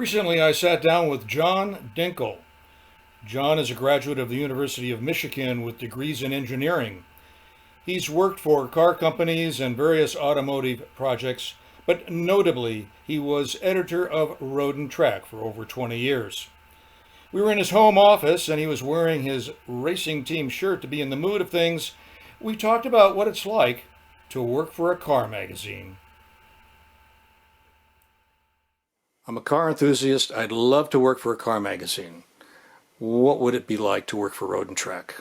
Recently, I sat down with John Dinkel. John is a graduate of the University of Michigan with degrees in engineering. He's worked for car companies and various automotive projects, but notably, he was editor of Road and Track for over 20 years. We were in his home office, and he was wearing his racing team shirt to be in the mood of things. We talked about what it's like to work for a car magazine. I'm a car enthusiast. I'd love to work for a car magazine. What would it be like to work for Road and Track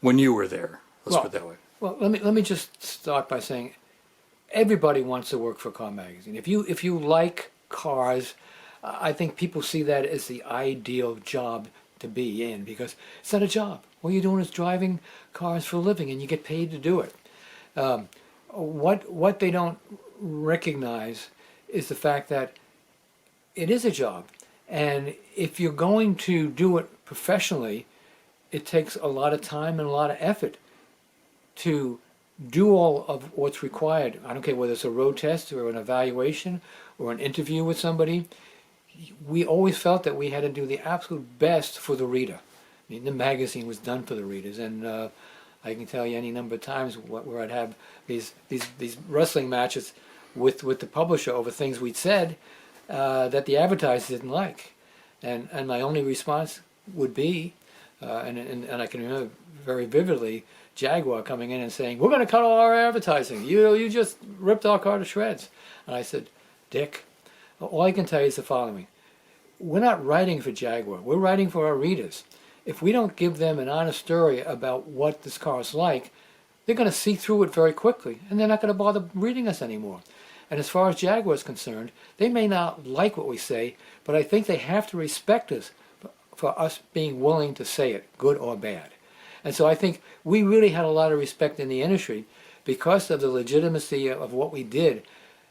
when you were there? Let's put it that way. Well, let me just start by saying everybody wants to work for a car magazine. If you like cars, I think people see that as the ideal job to be in because it's not a job. All you're doing is driving cars for a living, and you get paid to do it. What they don't recognize is the fact that it is a job, and if you're going to do it professionally, it takes a lot of time and a lot of effort to do all of what's required. I don't care whether it's a road test or an evaluation or an interview with somebody. We always felt that we had to do the absolute best for the reader. I mean, the magazine was done for the readers, and I can tell you any number of times where I'd have these wrestling matches with the publisher over things we'd said that the advertisers didn't like, and my only response would be, and I can remember very vividly Jaguar coming in and saying, "We're going to cut all our advertising. You just ripped our car to shreds." And I said, "Dick, all I can tell you is the following: we're not writing for Jaguar. We're writing for our readers. If we don't give them an honest story about what this car is like, they're going to see through it very quickly, and they're not going to bother reading us anymore." And as far as Jaguar is concerned, they may not like what we say, but I think they have to respect us for us being willing to say it, good or bad. And so I think we really had a lot of respect in the industry because of the legitimacy of what we did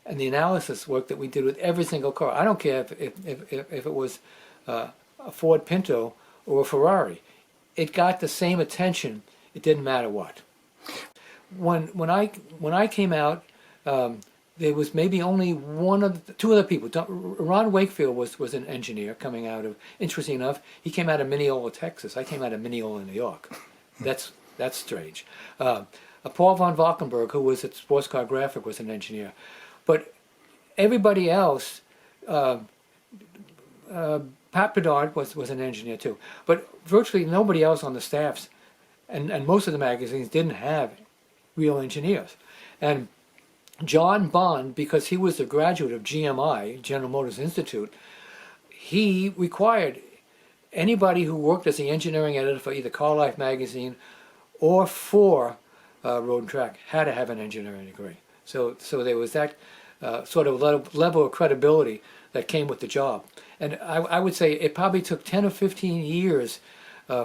and the analysis work that we did with every single car. I don't care if it was a Ford Pinto or a Ferrari. It got the same attention. It didn't matter what. When I came out, there was maybe only two other people. Ron Wakefield was an engineer coming out of, interesting enough, he came out of Mineola, Texas. I came out of Mineola, New York. That's strange. Paul von Valkenburg, who was at Sports Car Graphic, was an engineer. But everybody else, Pat Bedard was an engineer too. But virtually nobody else on the staffs, and most of the magazines didn't have real engineers. And John Bond, because he was a graduate of GMI, General Motors Institute, he required anybody who worked as the engineering editor for either Car Life magazine or for Road and Track had to have an engineering degree. So there was that sort of level of credibility that came with the job. And I would say it probably took 10 or 15 years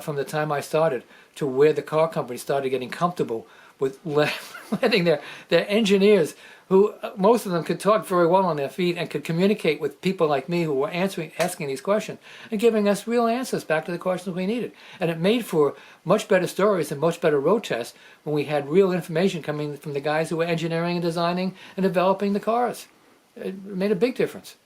from the time I started to where the car company started getting comfortable with letting their engineers, who most of them could talk very well on their feet and could communicate with people like me who were asking these questions and giving us real answers back to the questions we needed. And it made for much better stories and much better road tests when we had real information coming from the guys who were engineering and designing and developing the cars. It made a big difference.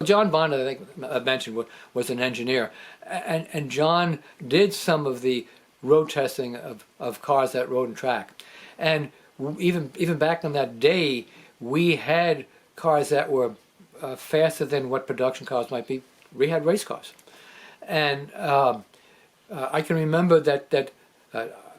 John Bond, I think I mentioned, was an engineer, and John did some of the road testing of cars at Road and Track. And even back in that day, we had cars that were faster than what production cars might be. We had race cars. And I can remember that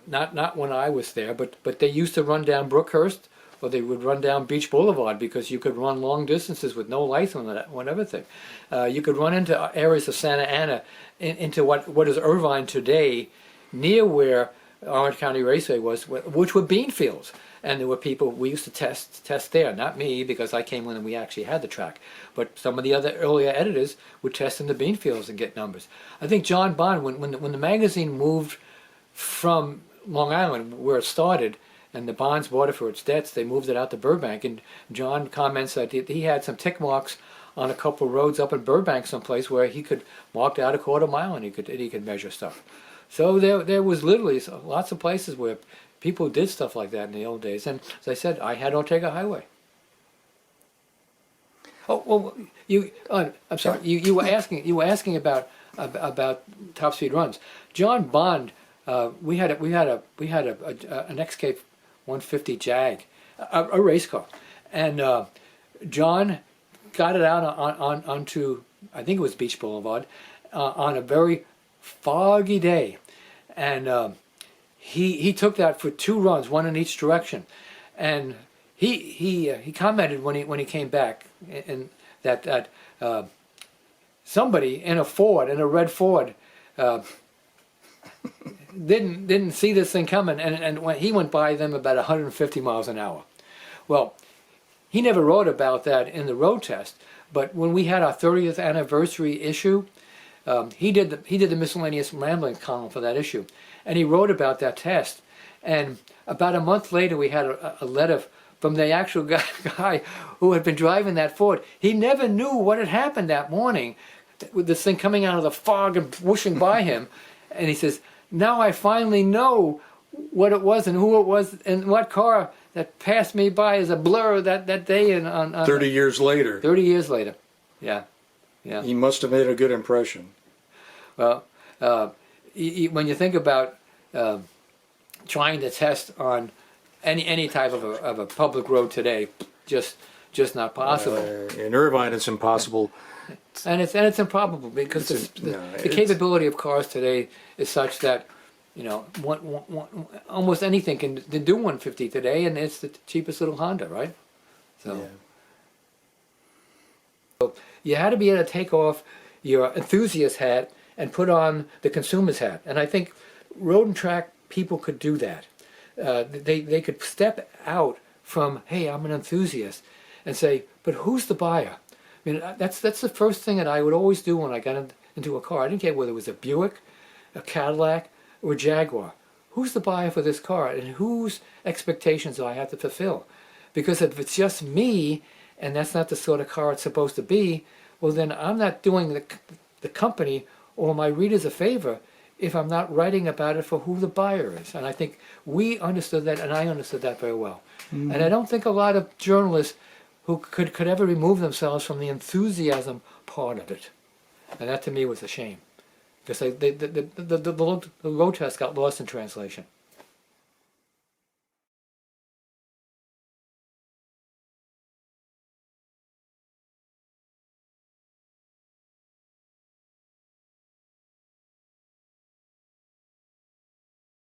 not when I was there, but they used to run down Brookhurst, or they would run down Beach Boulevard because you could run long distances with no lights on everything. You could run into areas of Santa Ana, into what is Irvine today, near where Orange County Raceway was, which were bean fields. And there were people, we used to test there, not me because I came when we actually had the track, but some of the other earlier editors would test in the bean fields and get numbers. I think John Bond, when the magazine moved from Long Island, where it started, and the Bonds bought it for its debts, they moved it out to Burbank, and John comments that he had some tick marks on a couple of roads up in Burbank someplace where he could mark out a quarter mile and he could measure stuff. So there was literally lots of places where people did stuff like that in the old days. And as I said, I had Ortega Highway. Oh, well, I'm sorry. You were asking about top speed runs. John Bond, we had an XK 150 Jag, a race car, and John got it out onto, I think it was Beach Boulevard, on a very foggy day, and he took that for 2 runs, one in each direction, and he commented when he came back in that somebody in a red Ford didn't see this thing coming, and when he went by them about 150 miles an hour. Well, he never wrote about that in the road test, but when we had our 30th anniversary issue, he did the miscellaneous rambling column for that issue, and he wrote about that test. And about a month later, we had a letter from the actual guy who had been driving that Ford. He never knew what had happened that morning with this thing coming out of the fog and whooshing by him. And he says, now I finally know what it was and who it was and what car that passed me by as a blur that day. And on 30 years later. 30 years later, yeah. He must have made a good impression. Well, when you think about trying to test on any type of a public road today, just not possible. In Irvine, it's impossible. And it's improbable because the capability of cars today is such that, you know, almost anything can do 150 today, and it's the cheapest little Honda, right? So you had to be able to take off your enthusiast hat and put on the consumer's hat, and I think road and track people could do that. They could step out from, hey, I'm an enthusiast, and say, but who's the buyer? I mean, that's the first thing that I would always do when I got into a car. I didn't care whether it was a Buick, a Cadillac, or a Jaguar. Who's the buyer for this car, and whose expectations do I have to fulfill? Because if it's just me, and that's not the sort of car it's supposed to be, well, then I'm not doing the company or my readers a favor if I'm not writing about it for who the buyer is. And I think we understood that, and I understood that very well. Mm-hmm. And I don't think a lot of journalists who could ever remove themselves from the enthusiasm part of it. And that to me was a shame. Because the road test got lost in translation.